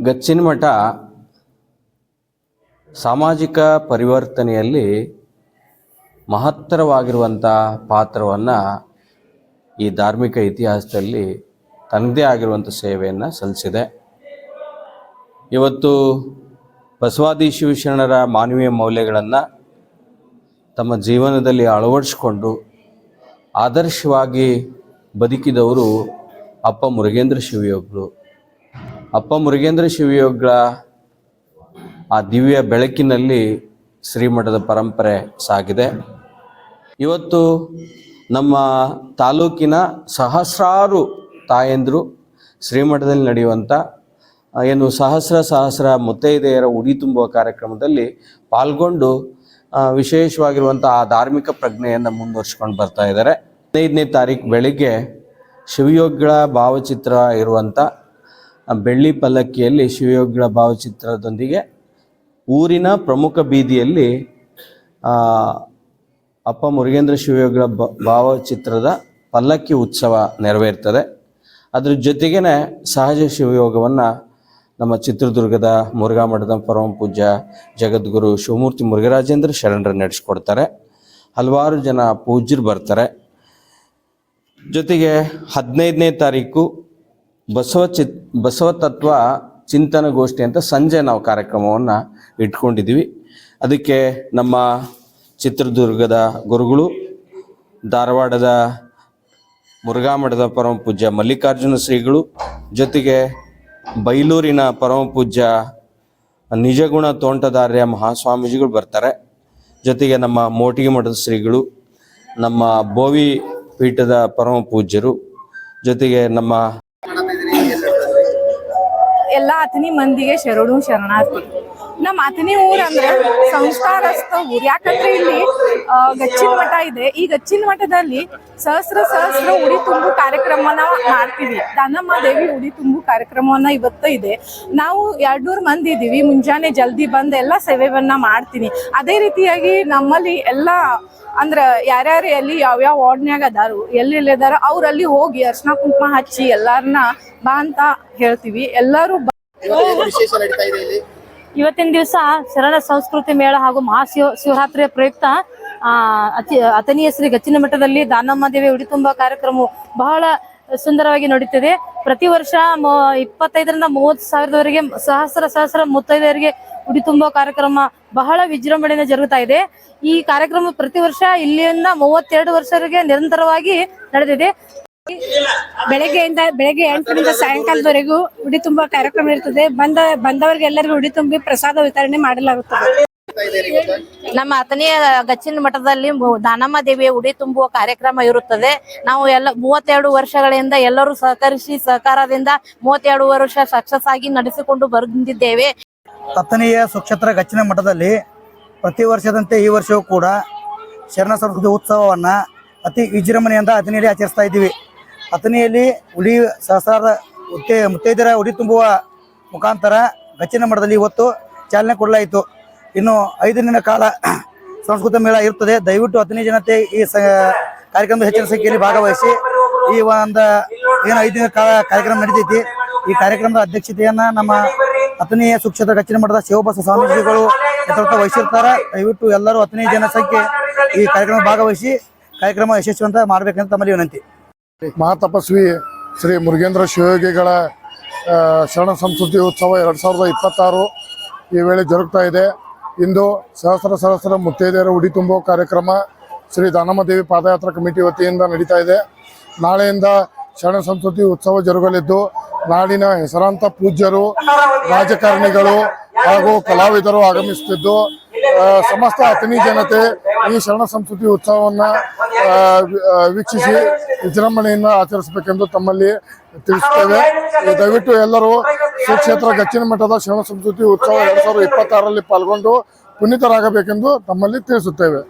ಗಚ್ಚಿನಮಠ ಸಾಮಾಜಿಕ ಪರಿವರ್ತನೆಯಲ್ಲಿ ಮಹತ್ತರವಾಗಿರುವಂಥ ಪಾತ್ರವನ್ನು ಈ ಧಾರ್ಮಿಕ ಇತಿಹಾಸದಲ್ಲಿ ತನ್ನದೇ ಆಗಿರುವಂಥ ಸೇವೆಯನ್ನು ಸಲ್ಲಿಸಿದೆ. ಇವತ್ತು ಬಸವಾದಿ ಶಿವಶರಣರ ಮಾನವೀಯ ಮೌಲ್ಯಗಳನ್ನು ತಮ್ಮ ಜೀವನದಲ್ಲಿ ಅಳವಡಿಸಿಕೊಂಡು ಆದರ್ಶವಾಗಿ ಬದುಕಿದವರು ಅಪ್ಪ ಮುರುಗೇಂದ್ರ ಶಿವಯೋಗಿಗಳು. ಅಪ್ಪ ಮುರುಗೇಂದ್ರ ಶಿವಯೋಗಿಗಳ ಆ ದಿವ್ಯ ಬೆಳಕಿನಲ್ಲಿ ಶ್ರೀಮಠದ ಪರಂಪರೆ ಸಾಗಿದೆ. ಇವತ್ತು ನಮ್ಮ ತಾಲೂಕಿನ ಸಹಸ್ರಾರು ತಾಯಂದಿರು ಶ್ರೀಮಠದಲ್ಲಿ ನಡೆಯುವಂಥ ಏನು ಸಹಸ್ರ ಮುತ್ತೈದೆಯರ ಉಡಿ ತುಂಬುವ ಕಾರ್ಯಕ್ರಮದಲ್ಲಿ ಪಾಲ್ಗೊಂಡು ವಿಶೇಷವಾಗಿರುವಂಥ ಆ ಧಾರ್ಮಿಕ ಪ್ರಜ್ಞೆಯನ್ನು ಮುಂದುವರ್ಸ್ಕೊಂಡು ಬರ್ತಾ ಇದ್ದಾರೆ. 15ನೇ ತಾರೀಕು ಬೆಳಿಗ್ಗೆ ಶಿವಯೋಗಿಗಳ ಭಾವಚಿತ್ರ ಇರುವಂಥ ಬೆಳ್ಳಿ ಪಲ್ಲಕ್ಕಿಯಲ್ಲಿ ಶಿವಯೋಗಿಗಳ ಭಾವಚಿತ್ರದೊಂದಿಗೆ ಊರಿನ ಪ್ರಮುಖ ಬೀದಿಯಲ್ಲಿ ಅಪ್ಪ ಮುರುಗೇಂದ್ರ ಶಿವಯೋಗಿಗಳ ಭಾವಚಿತ್ರದ ಪಲ್ಲಕ್ಕಿ ಉತ್ಸವ ನೆರವೇರ್ತದೆ. ಅದ್ರ ಜೊತೆಗೇ ಸಹಜ ಶಿವಯೋಗವನ್ನು ನಮ್ಮ ಚಿತ್ರದುರ್ಗದ ಮುರುಘಾ ಮಠದ ಪರಮ ಪೂಜ್ಯ ಜಗದ್ಗುರು ಶಿವಮೂರ್ತಿ ಮುರುಘರಾಜೇಂದ್ರ ಶರಣರು ನಡೆಸ್ಕೊಡ್ತಾರೆ. ಹಲವಾರು ಜನ ಪೂಜ್ಯರು ಬರ್ತಾರೆ. ಜೊತೆಗೆ 15ನೇ ತಾರೀಕು ಬಸವ ತತ್ವ ಚಿಂತನಗೋಷ್ಠಿ ಅಂತ ಸಂಜೆ ನಾವು ಕಾರ್ಯಕ್ರಮವನ್ನು ಇಟ್ಕೊಂಡಿದ್ದೀವಿ. ಅದಕ್ಕೆ ನಮ್ಮ ಚಿತ್ರದುರ್ಗದ ಗುರುಗಳು, ಧಾರವಾಡದ ಮುರುಘಾ ಮಠದ ಪರಮ ಪೂಜ್ಯ ಮಲ್ಲಿಕಾರ್ಜುನ ಶ್ರೀಗಳು, ಜೊತೆಗೆ ಬೈಲೂರಿನ ಪರಮ ಪೂಜ್ಯ ನಿಜಗುಣ ತೋಂಟದಾರ್ಯ ಮಹಾಸ್ವಾಮೀಜಿಗಳು ಬರ್ತಾರೆ. ಜೊತೆಗೆ ನಮ್ಮ ಮೋಟಿಗೆ ಮಠದ ಶ್ರೀಗಳು, ನಮ್ಮ ಬೋವಿ ಪೀಠದ ಪರಮ ಪೂಜ್ಯರು, ಜೊತೆಗೆ ನಮ್ಮ ಎಲ್ಲ ಅಥಣಿ ಮಂದಿಗೆ ಶರಣಾರ್ಥಿ. ನಮ್ಮ ಅಥಣಿ ಊರಂದ್ರೆ ಸಂಸ್ಕಾರಸ್ಥ ಊರು. ಯಾಕಂದ್ರೆ ಇಲ್ಲಿ ಗಚ್ಚಿನ ಮಠ ಇದೆ. ಈ ಗಚ್ಚಿನ ಮಠದಲ್ಲಿ ಸಹಸ್ರ ಉಡಿ ತುಂಬು ಕಾರ್ಯಕ್ರಮನ ಮಾಡ್ತೀವಿ. ದಾನಮ್ಮ ದೇವಿ ಉಡಿ ತುಂಬು ಕಾರ್ಯಕ್ರಮವನ್ನ ಇವತ್ತು ಇದೆ. ನಾವು 200 ಮಂದಿ ಇದೀವಿ. ಮುಂಜಾನೆ ಜಲ್ದಿ ಬಂದು ಎಲ್ಲ ಸೇವೆಯನ್ನ ಮಾಡ್ತೀನಿ. ಅದೇ ರೀತಿಯಾಗಿ ನಮ್ಮಲ್ಲಿ ಎಲ್ಲ ಅಂದ್ರೆ ಯಾರ್ಯಾರು ಎಲ್ಲಿ ಯಾವ್ಯಾವ ವಾರ್ಡ್ನ್ಯಾಗ ಅದಾರು, ಎಲ್ಲಿ ಅದಾರ ಅವ್ರಲ್ಲಿ ಹೋಗಿ ಅರ್ಶಿನ ಕುಂಕುಮ ಹಚ್ಚಿ ಎಲ್ಲಾರನ್ನ ಬಾ ಅಂತ ಹೇಳ್ತೀವಿ. ಎಲ್ಲರೂ ಇವತ್ತಿನ ದಿವಸ ಶರಣ ಸಂಸ್ಕೃತಿ ಮೇಳ ಹಾಗೂ ಶಿವರಾತ್ರಿಯ ಪ್ರಯುಕ್ತ ಅಥಣಿಯ ಶ್ರೀ ಗಚ್ಚಿನ ಮಠದಲ್ಲಿ ದಾನಮ್ಮ ದೇವಿ ಉಡಿ ತುಂಬಾ ಕಾರ್ಯಕ್ರಮ ಬಹಳ ಸುಂದರವಾಗಿ ನಡೀತಿದೆ. ಪ್ರತಿ ವರ್ಷ 25ರಿಂದ 30 ಸಾವಿರದವರೆಗೆ ಸಹಸ್ರ ಮುತ್ತೈದೆಯರಿಗೆ ಉಡಿ ತುಂಬುವ ಕಾರ್ಯಕ್ರಮ ಬಹಳ ವಿಜೃಂಭಣೆಯಿಂದ ಜರುಗುತ್ತಾ ಇದೆ. ಈ ಕಾರ್ಯಕ್ರಮ ಪ್ರತಿ ವರ್ಷ ಇಲ್ಲಿಂದ 32 ವರ್ಷವರೆಗೆ ನಿರಂತರವಾಗಿ ನಡೆದಿದೆ. ಬೆಳಗ್ಗೆ 8ರಿಂದ ಸಾಯಂಕಾಲದವರೆಗೂ ಉಡಿ ತುಂಬುವ ಕಾರ್ಯಕ್ರಮ ಇರ್ತದೆ. ಬಂದವರಿಗೆ ಎಲ್ಲರಿಗೂ ಉಡಿ ತುಂಬಿ ಪ್ರಸಾದ ವಿತರಣೆ ಮಾಡಲಾಗುತ್ತದೆ. ನಮ್ಮ ಅಥಣಿಯ ಗಚ್ಚಿನ ಮಠದಲ್ಲಿ ದಾನಮ್ಮ ದೇವಿಯ ಉಡಿ ತುಂಬುವ ಕಾರ್ಯಕ್ರಮ ಇರುತ್ತದೆ. ನಾವು 32 ವರ್ಷಗಳಿಂದ ಎಲ್ಲರೂ ಸಹಕಾರದಿಂದ 32 ವರ್ಷ ಸಕ್ಸಸ್ ಆಗಿ ನಡೆಸಿಕೊಂಡು ಬಂದಿದ್ದೇವೆ. ಅಥಣಿಯ ಸುಕ್ಷೇತ್ರ ಗಚ್ಚಿನ ಮಠದಲ್ಲಿ ಪ್ರತಿ ವರ್ಷದಂತೆ ಈ ವರ್ಷವೂ ಕೂಡ ಶರಣ ಸಂಸ್ಕೃತಿ ಉತ್ಸವವನ್ನು ಅತಿ ವಿಜೃಂಭಣೆಯಿಂದ ಅಥಣಿಯಲ್ಲಿ ಆಚರಿಸ್ತಾ ಇದ್ದೀವಿ. ಅಥಣಿಯಲ್ಲಿ ಉಡಿ ಸಹಸ್ರಾರ ಮುತ್ತೈದೆಯರ ಉಡಿ ತುಂಬುವ ಮುಖಾಂತರ ಗಚ್ಚಿನ ಮಠದಲ್ಲಿ ಇವತ್ತು ಚಾಲನೆ ಕೊಡಲಾಯಿತು. ಇನ್ನು 5 ದಿನಗಳ ಕಾಲ ಸಂಸ್ಕೃತ ಮೇಳ ಇರುತ್ತದೆ. ದಯವಿಟ್ಟು ಅಥಣಿ ಜನತೆ ಈ ಕಾರ್ಯಕ್ರಮದ ಹೆಚ್ಚಿನ ಸಂಖ್ಯೆಯಲ್ಲಿ ಭಾಗವಹಿಸಿ ಈ ಒಂದು ಏನು 5 ದಿನಗಳ ಕಾಲ ಕಾರ್ಯಕ್ರಮ ನಡೀತೈತಿ. ಈ ಕಾರ್ಯಕ್ರಮದ ಅಧ್ಯಕ್ಷತೆಯನ್ನ ನಮ್ಮ ಅಥಣಿಯ ಸುಕ್ಷೇತ್ರ ಗಚ್ಚಿನ ಮಠದ ಶಿವಬಸ ಸ್ವಾಮೀಜಿಗಳು ನೇತೃತ್ವ ವಹಿಸಿರ್ತಾರೆ. ದಯವಿಟ್ಟು ಎಲ್ಲರೂ ಅಥಣಿ ಜನಸಂಖ್ಯೆ ಈ ಕಾರ್ಯಕ್ರಮ ಭಾಗವಹಿಸಿ ಕಾರ್ಯಕ್ರಮ ಯಶಸ್ವಿಯಂತ ಮಾಡಬೇಕಂತ ತಮ್ಮಲ್ಲಿ ವಿನಂತಿ. ಮಹಾತಪಸ್ವಿ ಶ್ರೀ ಮುರುಗೇಂದ್ರ ಶಿವಯೋಗಿಗಳ ಶರಣ ಸಂಸ್ಕೃತಿ ಉತ್ಸವ 2026 ಈ ವೇಳೆ ಜರುಗ್ತಾ ಇದೆ. ಇಂದು ಸಹಸ್ರ ಮುತ್ತೈದೆಯರ ಉಡಿ ತುಂಬುವ ಕಾರ್ಯಕ್ರಮ ಶ್ರೀ ದಾನಮ್ಮ ದೇವಿ ಪಾದಯಾತ್ರಾ ಕಮಿಟಿ ವತಿಯಿಂದ ನಡೀತಾ ಇದೆ. ನಾಳೆಯಿಂದ ಶರಣ ಸಂಸ್ಕೃತಿ ಉತ್ಸವ ಜರುಗಲಿದ್ದು ನಾಡಿನ ಹೆಸರಾಂತ ಪೂಜ್ಯರು, ರಾಜಕಾರಣಿಗಳು ಹಾಗೂ ಕಲಾವಿದರು ಆಗಮಿಸುತ್ತಿದ್ದು ಸಮಸ್ತ ಅಥಣಿ ಜನತೆ ಈ ಶರಣ ಸಂಸ್ಕೃತಿ ಉತ್ಸವವನ್ನು ವೀಕ್ಷಿಸಿ ವಿಜೃಂಭಣೆಯಿಂದ ಆಚರಿಸಬೇಕೆಂದು ತಮ್ಮಲ್ಲಿ ತಿಳಿಸುತ್ತೇವೆ. ದಯವಿಟ್ಟು ಎಲ್ಲರೂ ಸುಕ್ಷೇತ್ರ ಗಚ್ಚಿನ ಮಠದ ಶರಣ ಸಂಸ್ಕೃತಿ ಉತ್ಸವ 2026ರಲ್ಲಿ ಪಾಲ್ಗೊಂಡು ಪುನೀತರಾಗಬೇಕೆಂದು ತಮ್ಮಲ್ಲಿ ತಿಳಿಸುತ್ತೇವೆ.